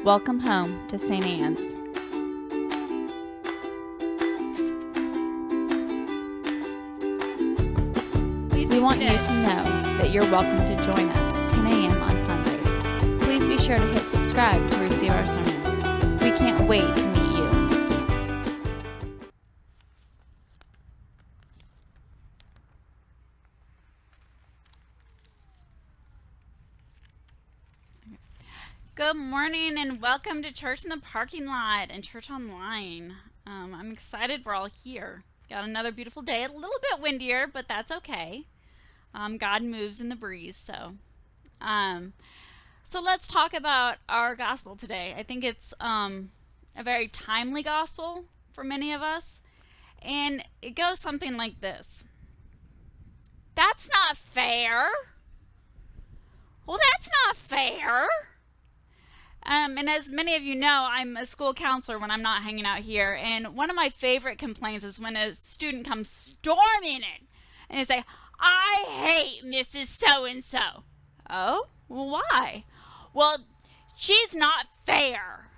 Welcome home to St. Anne's. We want you to know that you're welcome to join us at 10 a.m. on Sundays. Please be sure to hit subscribe to receive our sermons. We can't wait to meet you. Good morning and welcome to Church in the Parking Lot and Church Online. I'm excited we're all here. Got another beautiful day, a little bit windier, but that's okay. God moves in the breeze, so let's talk about our gospel today. I think it's a very timely gospel for many of us, and it goes something like this. That's not fair. Well, that's not fair. And as many of you know, I'm a school counselor when I'm not hanging out here. And one of my favorite complaints is when a student comes storming in and they say, I hate Mrs. So-and-so. Oh, well, why? Well, she's not fair.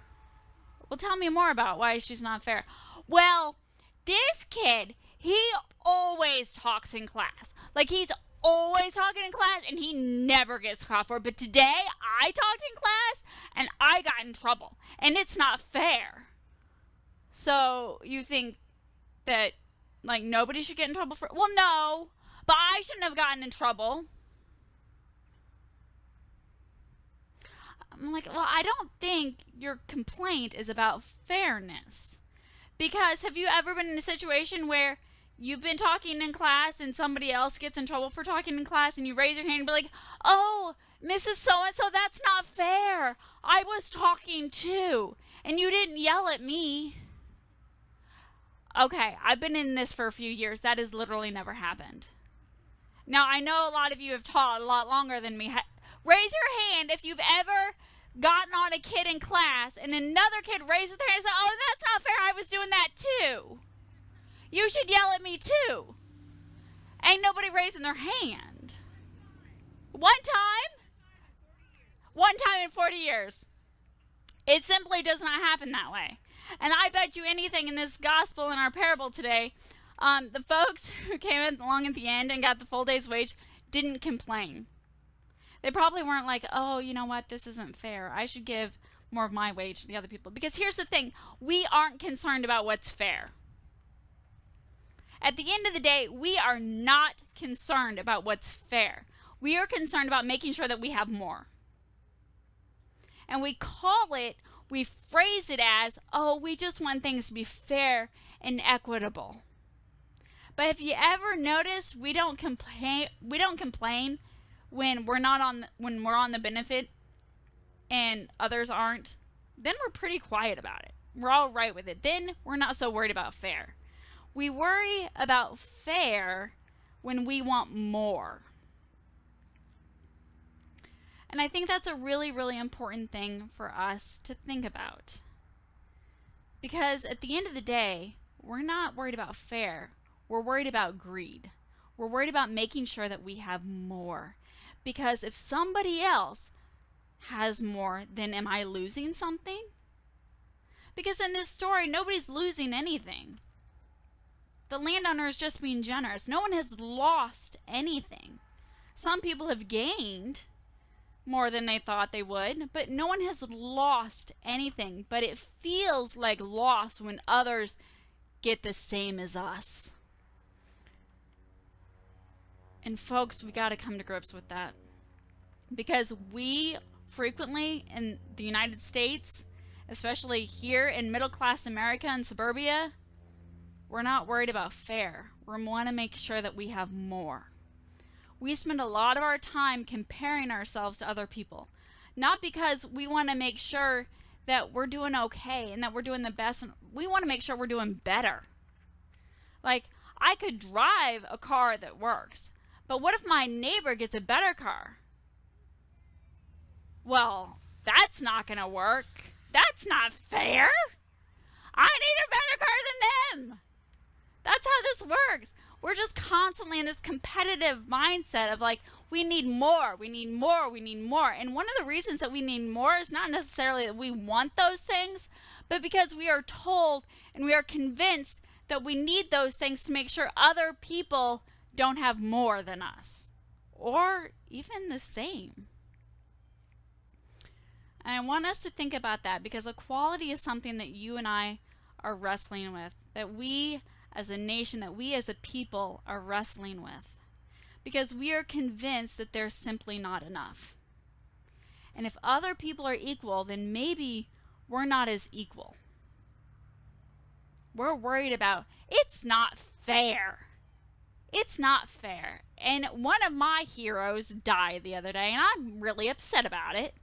Well, tell me more about why she's not fair. Well, this kid, he always talks in class. Like, he's always talking in class and he never gets caught for it. But today I talked in class and I got in trouble and it's not fair. So you think that like nobody should get in trouble for it? Well, no, but I shouldn't have gotten in trouble. I'm like, well, I don't think your complaint is about fairness. Because have you ever been in a situation where you've been talking in class and somebody else gets in trouble for talking in class and you raise your hand and be like, oh, Mrs. So-and-so, that's not fair. I was talking too and you didn't yell at me. Okay, I've been in this for a few years. That has literally never happened. Now, I know a lot of you have taught a lot longer than me. Raise your hand if you've ever gotten on a kid in class and another kid raises their hand and says, oh, that's not fair. I was doing that too. You should yell at me too. Ain't nobody raising their hand. One time in 40 years. It simply does not happen that way. And I bet you anything in this gospel in our parable today, the folks who came along at the end and got the full day's wage didn't complain. They probably weren't like, oh, you know what, this isn't fair. I should give more of my wage to the other people. Because here's the thing, we aren't concerned about what's fair. At the end of the day, we are not concerned about what's fair. We are concerned about making sure that we have more. And we phrase it as, oh, we just want things to be fair and equitable. But if you ever notice, we don't complain when we're on the benefit and others aren't. Then we're pretty quiet about it. We're all right with it. Then we're not so worried about fair. We worry about fair when we want more. And I think that's a really, really important thing for us to think about. Because at the end of the day, we're not worried about fair. We're worried about greed. We're worried about making sure that we have more. Because if somebody else has more, then am I losing something? Because in this story, nobody's losing anything. The landowner is just being generous. No one has lost anything. Some people have gained more than they thought they would, but no one has lost anything. But it feels like loss when others get the same as us. And folks, we got to come to grips with that. Because we frequently in the United States, especially here in middle-class America and suburbia, we're not worried about fair. We want to make sure that we have more. We spend a lot of our time comparing ourselves to other people. Not because we want to make sure that we're doing okay and that we're doing the best. We want to make sure we're doing better. Like, I could drive a car that works, but what if my neighbor gets a better car? Well, that's not going to work. That's not fair. I need a better car than them. That's how this works. we're just constantly in this competitive mindset of like, we need more, we need more, we need more. And one of the reasons that we need more is not necessarily that we want those things, but because we are told and we are convinced that we need those things to make sure other people don't have more than us, or even the same. And I want us to think about that, because equality is something that you and I are wrestling with, that we as a nation, that we as a people are wrestling with, because we are convinced that there's simply not enough. And if other people are equal, then maybe we're not as equal. We're worried about, it's not fair. It's not fair. And one of my heroes died the other day, and I'm really upset about it.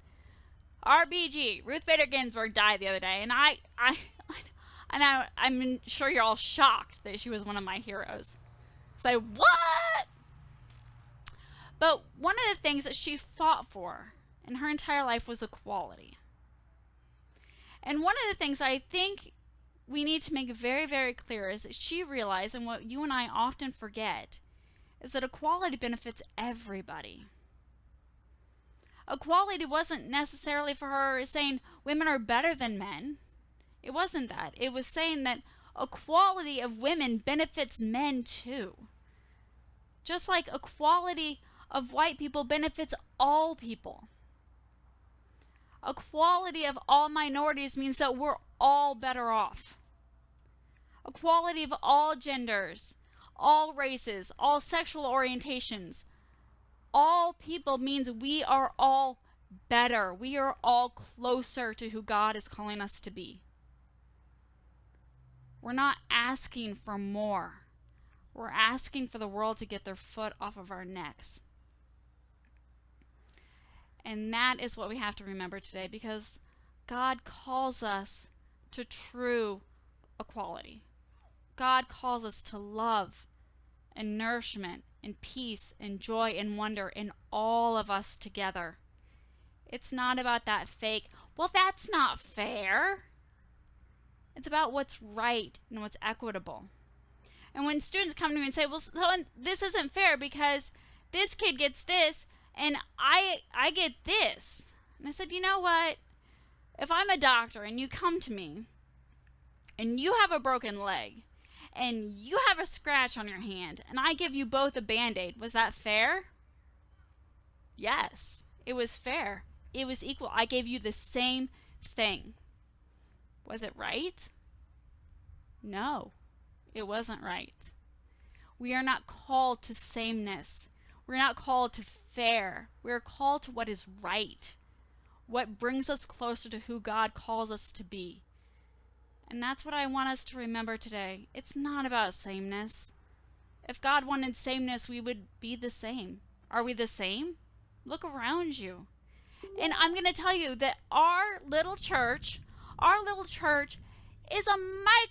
RBG, Ruth Bader Ginsburg, died the other day, and I'm sure you're all shocked that she was one of my heroes. Say, what? But one of the things that she fought for in her entire life was equality. And one of the things I think we need to make very, very clear is that she realized, and what you and I often forget, is that equality benefits everybody. Equality wasn't necessarily for her saying women are better than men. It wasn't that. It was saying that equality of women benefits men too. Just like equality of white people benefits all people. Equality of all minorities means that we're all better off. Equality of all genders, all races, all sexual orientations, all people means we are all better. We are all closer to who God is calling us to be. We're not asking for more. We're asking for the world to get their foot off of our necks. And that is what we have to remember today, because God calls us to true equality. God calls us to love and nourishment and peace and joy and wonder in all of us together. It's not about that fake, well, that's not fair. It's about what's right and what's equitable. And when students come to me and say, well, this isn't fair because this kid gets this and I get this. And I said, you know what? If I'm a doctor and you come to me and you have a broken leg and you have a scratch on your hand and I give you both a Band-Aid, was that fair? Yes, it was fair. It was equal. I gave you the same thing. Was it right? No, it wasn't right. We are not called to sameness. We're not called to fair. We are called to what is right, what brings us closer to who God calls us to be. And that's what I want us to remember today. It's not about sameness. If God wanted sameness, we would be the same. Are we the same? Look around you. And I'm going to tell you that our little church is a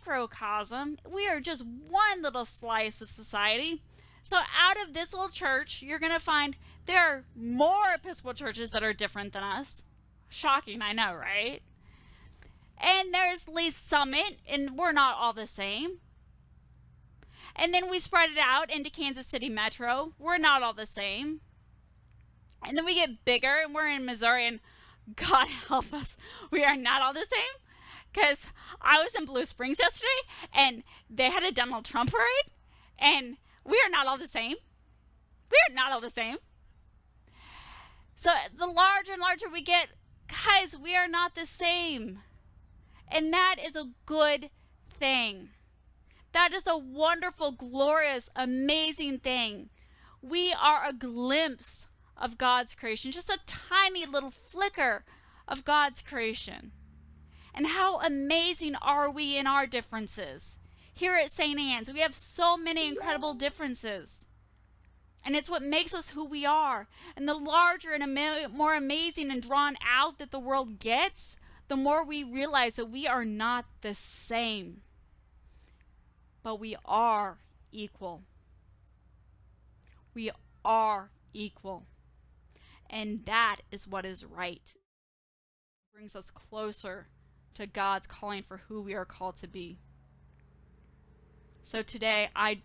microcosm. We are just one little slice of society. So out of this little church, you're going to find there are more Episcopal churches that are different than us. Shocking, I know, right? And there's Lee's Summit, and we're not all the same. And then we spread it out into Kansas City Metro. We're not all the same. And then we get bigger, and we're in Missouri, and God help us, we are not all the same. Because I was in Blue Springs yesterday, and they had a Donald Trump parade, and we are not all the same. We are not all the same. So the larger and larger we get, guys, we are not the same. And that is a good thing. That is a wonderful, glorious, amazing thing. We are a glimpse of God's creation, just a tiny little flicker of God's creation. And how amazing are we in our differences? Here at St. Anne's, we have so many incredible differences. And it's what makes us who we are. And the larger and more amazing and drawn out that the world gets, the more we realize that we are not the same. But we are equal. We are equal. And that is what is right. It brings us closer to God's calling for who we are called to be. So today, I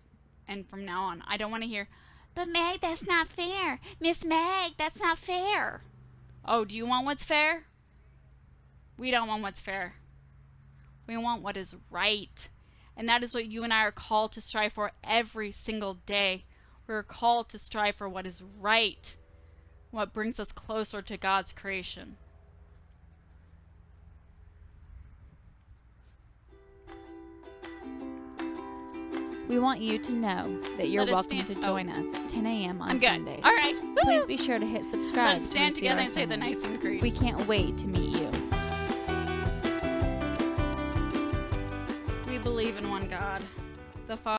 And from now on, I don't want to hear, but Meg, that's not fair. Miss Meg, that's not fair. Oh, do you want what's fair? We don't want what's fair. We want what is right. And that is what you and I are called to strive for every single day. We're called to strive for what is right, what brings us closer to God's creation. We want you to know that you're welcome to join us at 10 a.m. on Sundays. All right. Please be sure to hit subscribe. Let's stand together and say the Nicene Creed. We can't wait to meet you. We believe in one God, the Father.